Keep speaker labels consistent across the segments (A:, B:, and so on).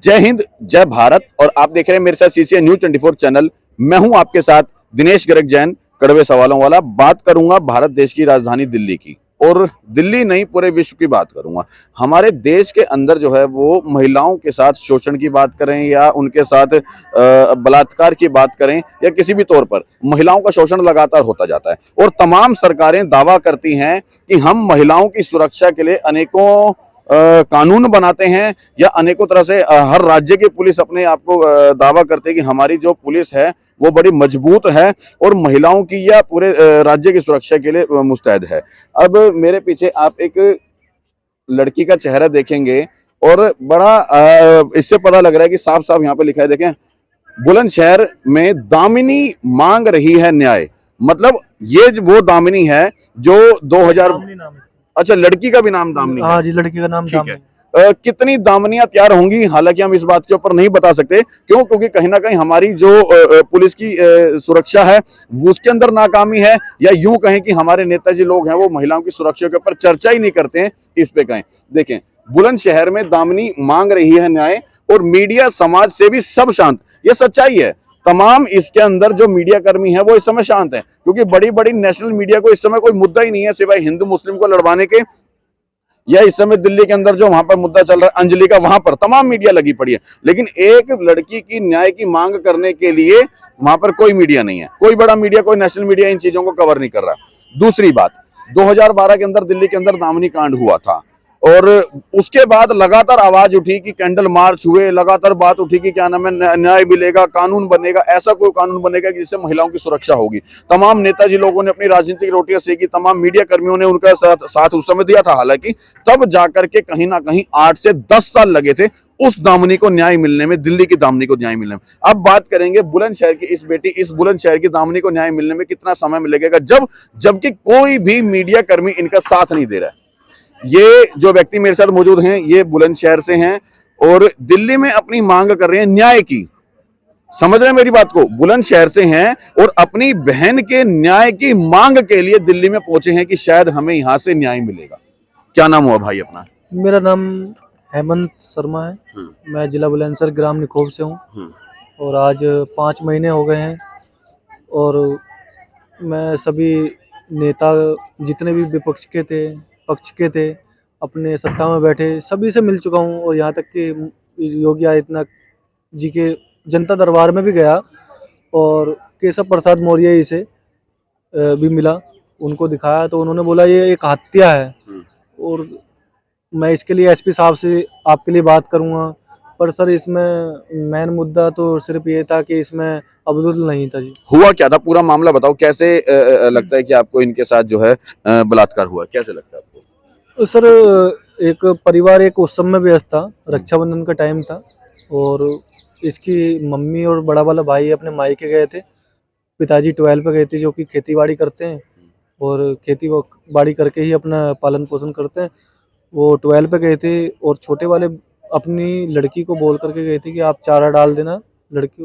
A: जय हिंद, जय भारत। और आप देख रहे हैं मेरे साथ सीसीएन न्यूज 24 चैनल। मैं हूं आपके साथ दिनेश गर्ग जैन, कड़वे सवालों वाला। बात करूंगा भारत देश की राजधानी दिल्ली की, और दिल्ली नहीं पूरे विश्व की बात करूंगा। हमारे देश के अंदर जो है वो महिलाओं के साथ शोषण की बात करें या उनके साथ बलात्कार की बात करें या किसी भी तौर पर महिलाओं का शोषण लगातार होता जाता है। और तमाम सरकारें दावा करती हैं कि हम महिलाओं की सुरक्षा के लिए अनेकों कानून बनाते हैं, या अनेकों तरह से हर राज्य की पुलिस अपने आप को दावा करते हैं कि हमारी जो पुलिस है वो बड़ी मजबूत है और महिलाओं की या पूरे राज्य की सुरक्षा के लिए मुस्तैद है। अब मेरे पीछे आप एक लड़की का चेहरा देखेंगे और बड़ा इससे पता लग रहा है कि साफ साफ यहाँ पे लिखा है, देखें, बुलंदशहर में दामिनी मांग रही है न्याय। मतलब ये वो दामिनी है जो 2000, अच्छा, लड़की का भी नाम दामिनी है?
B: हाँ जी, लड़की का नाम
A: ठीक है।
B: दामिनी।
A: कितनी दामनियां तैयार होंगी, हालांकि हम इस बात के ऊपर नहीं बता सकते। क्यों? क्योंकि कहीं ना कहीं हमारी जो पुलिस की सुरक्षा है उसके अंदर नाकामी है, या यूं कहें कि हमारे नेताजी लोग हैं वो महिलाओं की सुरक्षा के ऊपर चर्चा ही नहीं करते हैं, इस पे कहें। देखें, बुलंदशहर में दामिनी मांग रही है न्याय, और मीडिया, समाज से भी सब शांत। ये सच्चाई है। तमाम इसके अंदर जो मीडिया कर्मी है वो इस समय शांत है, क्योंकि बड़ी बड़ी नेशनल मीडिया को इस समय कोई मुद्दा ही नहीं है सिवाय हिंदू मुस्लिम को लड़वाने के। या इस समय दिल्ली के अंदर जो वहां पर मुद्दा चल रहा है अंजलि का, वहां पर तमाम मीडिया लगी पड़ी है। लेकिन एक लड़की की न्याय की मांग करने के लिए वहां पर कोई मीडिया नहीं है, कोई बड़ा मीडिया, कोई नेशनल मीडिया इन चीजों को कवर नहीं कर रहा। दूसरी बात, 2012 के अंदर दिल्ली के अंदर दामिनी कांड हुआ था, और उसके बाद लगातार आवाज उठी कि कैंडल मार्च हुए, लगातार बात उठी कि क्या नाम है, न्याय मिलेगा, कानून बनेगा, ऐसा कोई कानून बनेगा कि जिससे महिलाओं की सुरक्षा होगी। तमाम नेताजी लोगों ने अपनी राजनीतिक रोटियां सेकी, तमाम मीडिया कर्मियों ने उनका साथ उस समय दिया था। हालांकि तब जाकर के कहीं ना कहीं 8 से 10 साल लगे थे उस दामिनी को न्याय मिलने में, दिल्ली की दामिनी को न्याय मिलने में। अब बात करेंगे बुलंदशहर की इस बेटी, इस बुलंदशहर की दामिनी को न्याय मिलने में कितना समय लगेगा, जबकि कोई भी मीडिया कर्मी इनका साथ नहीं दे रहा है। ये जो व्यक्ति मेरे साथ मौजूद हैं ये बुलंदशहर से हैं और दिल्ली में अपनी मांग कर रहे हैं न्याय की। समझ रहे हैं मेरी बात को? बुलंदशहर से हैं और अपनी बहन के न्याय की मांग के लिए दिल्ली में पहुंचे हैं कि शायद हमें यहां से न्याय मिलेगा। क्या नाम हुआ भाई अपना?
B: मेरा नाम हेमंत शर्मा है। मैं जिला बुलंदशहर ग्राम निकोब से हूँ और आज 5 महीने हो गए हैं। और मैं सभी नेता जितने भी विपक्ष के थे, पक्ष के थे, अपने सत्ता में बैठे सभी से मिल चुका हूँ। और यहाँ तक कि योगी आदित्यनाथ जी के जनता दरबार में भी गया और केशव प्रसाद मौर्य से भी मिला, उनको दिखाया तो उन्होंने बोला ये एक हत्या है। और मैं इसके लिए एसपी साहब से आपके लिए बात करूँगा। पर सर, इसमें मेन मुद्दा तो सिर्फ ये था कि इसमें अब्दुल नहीं था जी।
A: हुआ क्या था, पूरा मामला बताओ। कैसे लगता है कि आपको इनके साथ जो है बलात्कार हुआ, कैसे लगता है आपको?
B: तो सर, एक परिवार एक उत्सव में व्यस्त था, रक्षाबंधन का टाइम था और इसकी मम्मी और बड़ा वाला भाई अपने मायके गए थे। पिताजी 12 पे गए थे, जो कि खेती बाड़ी करते हैं और खेती बाड़ी करके ही अपना पालन पोषण करते हैं। वो 12 पे गए थे और छोटे वाले अपनी लड़की को बोल करके गए थे कि आप चारा डाल देना लड़की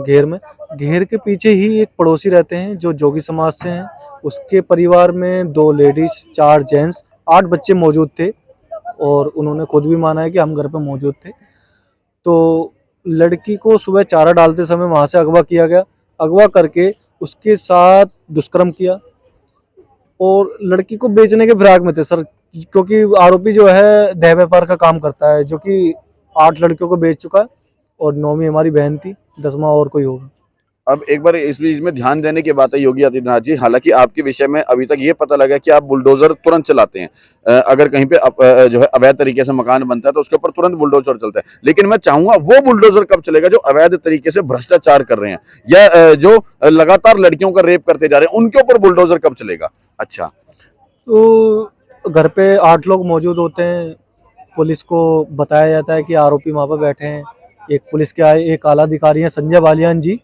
B: घेर में। घेर के पीछे ही एक पड़ोसी रहते हैं जो जोगी समाज से हैं, उसके परिवार में 2 लेडीज, 4 जेंट्स, 8 बच्चे मौजूद थे। और उन्होंने खुद भी माना है कि हम घर पे मौजूद थे। तो लड़की को सुबह चारा डालते समय वहाँ से अगवा किया गया। अगवा करके उसके साथ दुष्कर्म किया और लड़की को बेचने के फिराक में थे सर, क्योंकि आरोपी जो है देह व्यापार का काम करता है, जो कि 8 लड़कियों को बेच चुका है और 9वीं हमारी बहन थी, 10वां और कोई होगा।
A: अब एक बार इस बीच में ध्यान देने की बात है योगी आदित्यनाथ जी, हालांकि आपके विषय में अभी तक ये पता लगा कि आप बुलडोजर तुरंत चलाते हैं। अगर कहीं पे जो है अवैध तरीके से मकान बनता है तो उसके ऊपर तुरंत बुलडोजर चलता है। लेकिन मैं चाहूंगा वो बुलडोजर कब चलेगा जो अवैध तरीके से भ्रष्टाचार कर रहे हैं, या जो लगातार लड़कियों का रेप करते जा रहे हैं, उनके ऊपर बुलडोजर कब चलेगा? अच्छा,
B: तो घर पे 8 लोग मौजूद होते हैं। पुलिस को बताया जाता है कि आरोपी वहाँ पर बैठे हैं। एक पुलिस के एक आला अधिकारी हैं संजय बालियान जी,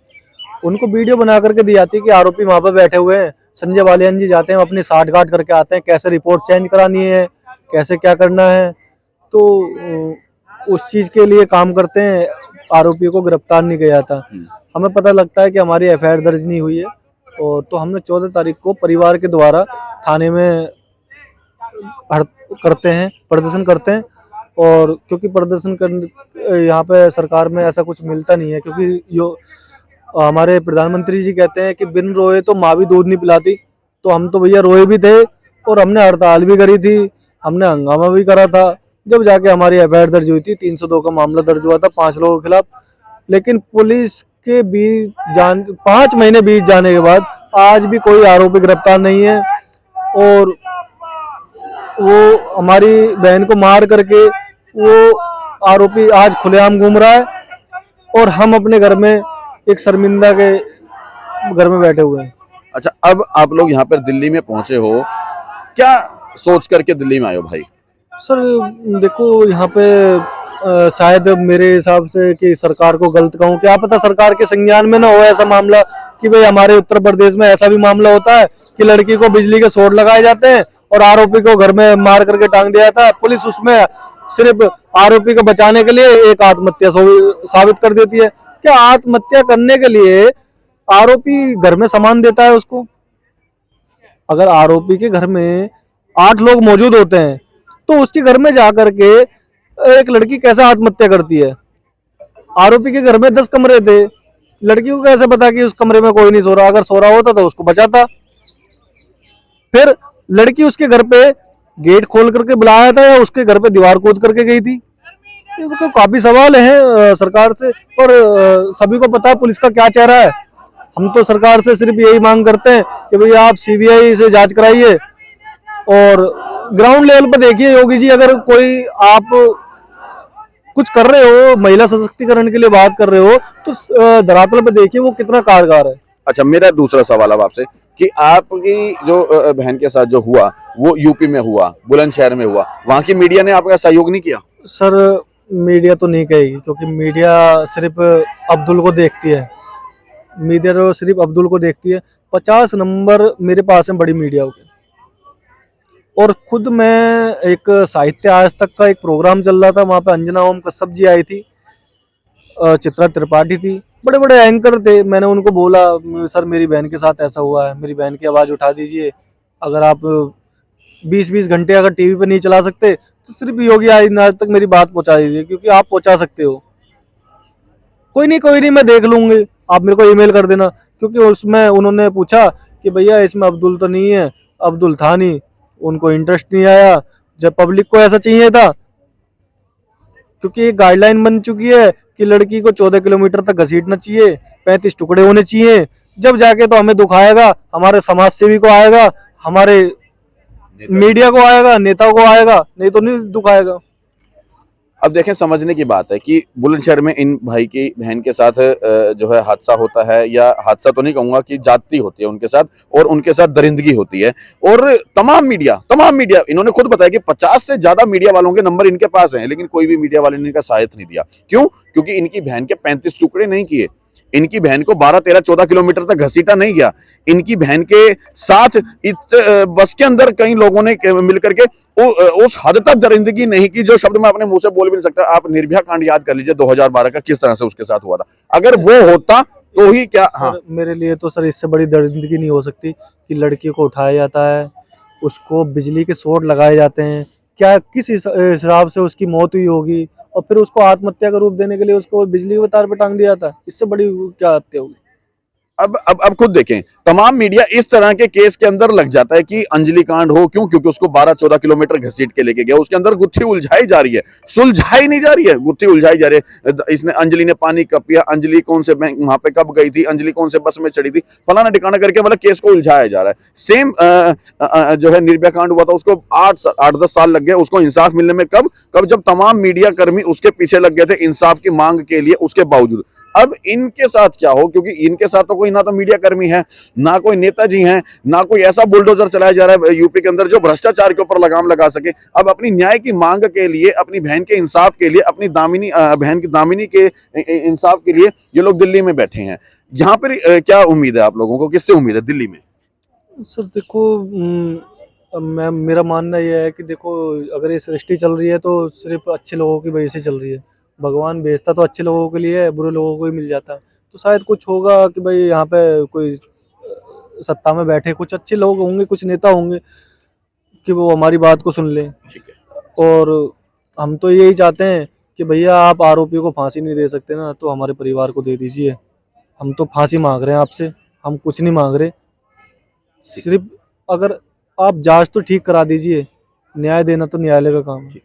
B: उनको वीडियो बना करके दी जाती है कि आरोपी वहाँ पर बैठे हुए हैं। संजय बालियान जी जाते हैं, अपनी साठ गांठ करके आते हैं, कैसे रिपोर्ट चेंज करानी है, कैसे क्या करना है। तो उस चीज़ के लिए काम करते हैं, आरोपियों को गिरफ्तार नहीं किया जाता। हमें पता लगता है कि हमारी एफआईआर दर्ज नहीं हुई है, और तो हमने 14 तारीख को परिवार के द्वारा थाने में करते हैं, प्रदर्शन करते हैं। और क्योंकि प्रदर्शन करने यहाँ पे सरकार में ऐसा कुछ मिलता नहीं है, क्योंकि यो हमारे प्रधानमंत्री जी कहते हैं कि बिन रोए तो माँ भी दूध नहीं पिलाती। तो हम तो भैया रोए भी थे और हमने हड़ताल भी करी थी, हमने हंगामा भी करा था। जब जाके हमारी एफआईआर दर्ज हुई थी, 302 का मामला दर्ज हुआ था 5 लोगों के खिलाफ। लेकिन पुलिस के बीच 5 महीने बीत जाने के बाद आज भी कोई आरोपी गिरफ्तार नहीं है। और वो हमारी बहन को मार करके वो आरोपी आज खुलेआम घूम रहा है और हम अपने घर में एक शर्मिंदा के घर में बैठे हुए हैं।
A: अच्छा, अब आप लोग यहाँ पर दिल्ली में पहुंचे हो, क्या सोच करके दिल्ली में आए हो भाई?
B: सर देखो यहाँ पे शायद मेरे हिसाब से कि सरकार को गलत कहूँ, क्या पता सरकार के संज्ञान में ना हो ऐसा मामला कि भाई हमारे उत्तर प्रदेश में ऐसा भी मामला होता है कि लड़की को बिजली के शॉट लगाए जाते हैं और आरोपी को घर में मार करके टांग दिया जाता है। पुलिस उसमें सिर्फ आरोपी को बचाने के लिए एक आत्महत्या साबित कर देती है। क्या आत्महत्या करने के लिए आरोपी घर में सामान देता है उसको? अगर आरोपी के घर में 8 लोग मौजूद होते हैं तो उसके घर में जाकर के एक लड़की कैसे आत्महत्या करती है? आरोपी के घर में 10 कमरे थे, लड़की को कैसे पता कि उस कमरे में कोई नहीं सो रहा? अगर सो रहा होता तो उसको बचाता। फिर लड़की उसके घर पे गेट खोल करके बुलाया था या उसके घर पे दीवार कूद करके गई थी? ये तो काफी सवाल है सरकार से। और सभी को पता है पुलिस का क्या चेहरा है। हम तो सरकार से सिर्फ यही मांग करते हैं कि भैया आप सीबीआई से जांच कराइए और ग्राउंड लेवल पर देखिए। योगी जी, अगर कोई आप कुछ कर रहे हो, महिला सशक्तिकरण के लिए बात कर रहे हो, तो धरातल पे देखिए वो कितना कारगर है।
A: अच्छा, मेरा दूसरा सवाल अब आपसे कि आपकी जो बहन के साथ जो हुआ वो यूपी में हुआ, बुलंदशहर में हुआ, वहां की मीडिया ने आपका सहयोग नहीं किया?
B: सर मीडिया तो नहीं कहेगी, क्योंकि मीडिया सिर्फ अब्दुल को देखती है। मीडिया तो सिर्फ अब्दुल को देखती है। 50 नंबर मेरे पास है बड़ी मीडिया के। और खुद मैं एक साहित्य आज तक का एक प्रोग्राम चल रहा था, वहाँ पे अंजना ओम कश्यप जी आई थी, चित्रा त्रिपाठी थी, बड़े बड़े एंकर थे। मैंने उनको बोला सर मेरी बहन के साथ ऐसा हुआ है, मेरी बहन की आवाज़ उठा दीजिए। अगर आप 20-20 घंटे अगर टीवी पे नहीं चला सकते तो सिर्फ योगी आदित्यनाथ तक मेरी बात पहुंचा दीजिए, क्योंकि आप पहुंचा सकते हो। कोई नहीं मैं देख लूंगी, आप मेरे को ईमेल कर देना। क्योंकि उसमें उन्होंने पूछा कि भैया इसमें अब्दुल तो नहीं है, अब्दुल था नहीं, उनको इंटरेस्ट नहीं आया। जब पब्लिक को ऐसा चाहिए था, क्योंकि एक गाइडलाइन बन चुकी है कि लड़की को 14 किलोमीटर तक घसीटना चाहिए, 35 टुकड़े होने चाहिए। जब जाके तो हमें दुख आएगा, हमारे समाज सेवी को आएगा, हमारे मीडिया को आएगा, नेताओं को आएगा, नहीं तो नहीं दुख आएगा।
A: अब देखें, समझने की बात है कि बुलंदशहर में इन भाई की बहन के साथ जो है हादसा होता है, या हादसा तो नहीं कहूंगा कि जाती होती है उनके साथ, और उनके साथ दरिंदगी होती है। और तमाम मीडिया इन्होंने खुद बताया कि 50 से ज्यादा मीडिया वालों के नंबर इनके पास हैं, लेकिन कोई भी मीडिया वाले ने इनका साथ नहीं दिया। क्यों? क्योंकि इनकी बहन के 35 टुकड़े नहीं किए, इनकी बहन को 12, 13, 14 किलोमीटर तक घसीटा नहीं गया। इनकी बहन के साथ बस के अंदर कई लोगों ने मिलकर के उस हद तक दरिंदगी नहीं की जो शब्द मैं अपने मुंह से बोल भी नहीं सकता। आप निर्भया कांड याद कर लीजिए 2012 का, किस तरह से उसके साथ हुआ था। अगर वो होता तो ही क्या। हाँ,
B: मेरे लिए तो सर इससे बड़ी दरिंदगी नहीं हो सकती कि लड़की को उठाया जाता है, उसको बिजली के शॉट लगाए जाते हैं। क्या किस हिसाब से उसकी मौत हुई होगी, और फिर उसको आत्महत्या का रूप देने के लिए उसको बिजली के तार पे टांग दिया था। इससे बड़ी क्या हत्या होगी?
A: अब खुद देखें, तमाम मीडिया इस तरह के केस के अंदर लग जाता है कि अंजलि कांड हो। क्यों? क्योंकि उसको 12-14 किलोमीटर घसीट के लेके गया, उसके अंदर गुत्थी उलझाई जा रही है, सुलझाई नहीं जा रही है, गुत्थी उलझाई जा रही है। इसने अंजलि ने पानी कब पिया, अंजलि कौन से बैंक वहां पे कब गई थी, अंजलि कौन से बस में चढ़ी थी, फलाना ठिकाना करके मतलब केस को उलझाया जा रहा है। सेम जो है निर्भया कांड हुआ था, उसको 8-10 साल लग गए उसको इंसाफ मिलने में। कब? जब तमाम मीडिया कर्मी उसके पीछे लग गए थे इंसाफ की मांग के लिए, उसके बावजूद। अब इनके साथ क्या हो? क्योंकि इनके साथ तो कोई ना तो मीडिया कर्मी है, ना कोई नेताजी हैं, ना कोई ऐसा बुलडोजर चलाया जा रहा है यूपी के अंदर जो भ्रष्टाचार के ऊपर लगाम लगा सके। अब अपनी न्याय की मांग के लिए, अपनी बहन के इंसाफ के लिए, अपनी बहन की दामिनी के इंसाफ के लिए ये लोग दिल्ली में बैठे हैं। यहाँ पर क्या उम्मीद है आप लोगों को? किससे उम्मीद है दिल्ली में?
B: सर देखो, मेरा मानना यह है कि देखो, अगर ये सृष्टि चल रही है तो सिर्फ अच्छे लोगों की वजह से चल रही है। भगवान भेजता तो अच्छे लोगों के लिए है, बुरे लोगों को ही मिल जाता है। तो शायद कुछ होगा कि भाई यहाँ पे कोई सत्ता में बैठे कुछ अच्छे लोग होंगे, कुछ नेता होंगे कि वो हमारी बात को सुन लें। और हम तो यही चाहते हैं कि भैया आप आरोपी को फांसी नहीं दे सकते ना, तो हमारे परिवार को दे दीजिए। हम तो फांसी मांग रहे हैं आपसे, हम कुछ नहीं मांग रहे। सिर्फ अगर आप जांच तो ठीक करा दीजिए, न्याय देना तो न्यायालय का काम है।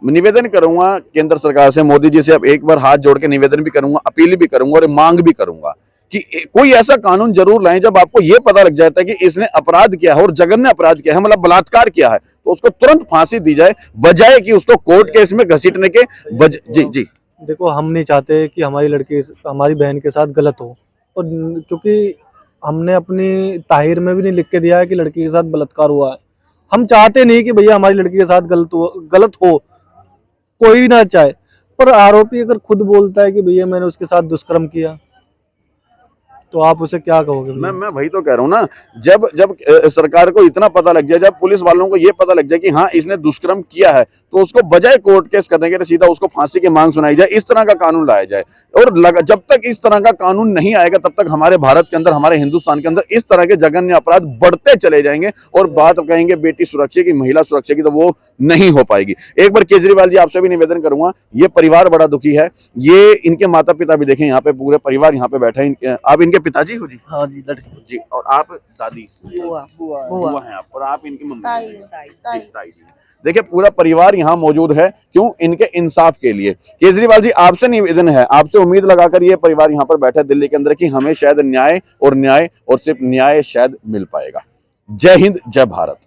A: निवेदन करूंगा केंद्र सरकार से, मोदी जी से अब एक बार हाथ जोड़ के निवेदन भी करूंगा, अपील भी करूंगा और मांग भी करूंगा कि कोई ऐसा कानून जरूर लाएं जब आपको यह पता लग जाता है कि इसने अपराध किया है और जघन्य अपराध किया है, मतलब बलात्कार किया है, तो उसको तुरंत फांसी दी जाए, बजाय कि उसको कोर्ट केस में घसीटने के जी जी।
B: देखो, हम नहीं चाहते कि हमारी लड़की हमारी बहन के साथ गलत हो, और क्योंकि हमने अपनी ताहिर में भी नहीं लिख के दिया है कि लड़की के साथ बलात्कार हुआ है। हम चाहते नहीं कि भैया हमारी लड़की के साथ गलत हो, कोई ना चाहे। पर आरोपी अगर खुद बोलता है कि भैया मैंने उसके साथ दुष्कर्म किया, तो आप उसे क्या कहोगे?
A: मैं वही तो कह रहा हूँ ना, जब जब सरकार को इतना पता लग जाए, जब पुलिस वालों को ये पता लग जाए कि हाँ इसने दुष्कर्म किया है, तो उसको बजाय कोर्ट केस करने के सीधा उसको फांसी की मांग सुनाई जाए, इस तरह का कानून लाया जाए। और जब तक इस तरह का कानून नहीं आएगा, तब तक हमारे भारत के अंदर, हमारे हिंदुस्तान के अंदर इस तरह के जघन्य अपराध बढ़ते चले जाएंगे। और बात कहेंगे बेटी सुरक्षा की, महिला सुरक्षा की, तो वो नहीं हो पाएगी। एक बार केजरीवाल जी आपसे भी निवेदन करूंगा, ये परिवार बड़ा दुखी है, ये इनके माता पिता भी देखें, यहाँ पे पूरे परिवार यहाँ पे बैठा है। आप इनके पिताजी हो जी?
C: हाँ जी, लड़की
A: जी। और आप दादी?
C: बुआ
A: बुआ हैं आप, और आप इनकी मम्मी?
C: ताई
A: ताई जी। देखिए पूरा परिवार यहाँ मौजूद है, क्यों? इनके इंसाफ के लिए। केजरीवाल जी आपसे निवेदन है, आपसे उम्मीद लगाकर ये परिवार यहाँ पर बैठा है दिल्ली के अंदर कि हमें शायद न्याय और सिर्फ न्याय शायद मिल पाएगा। जय हिंद, जय भारत।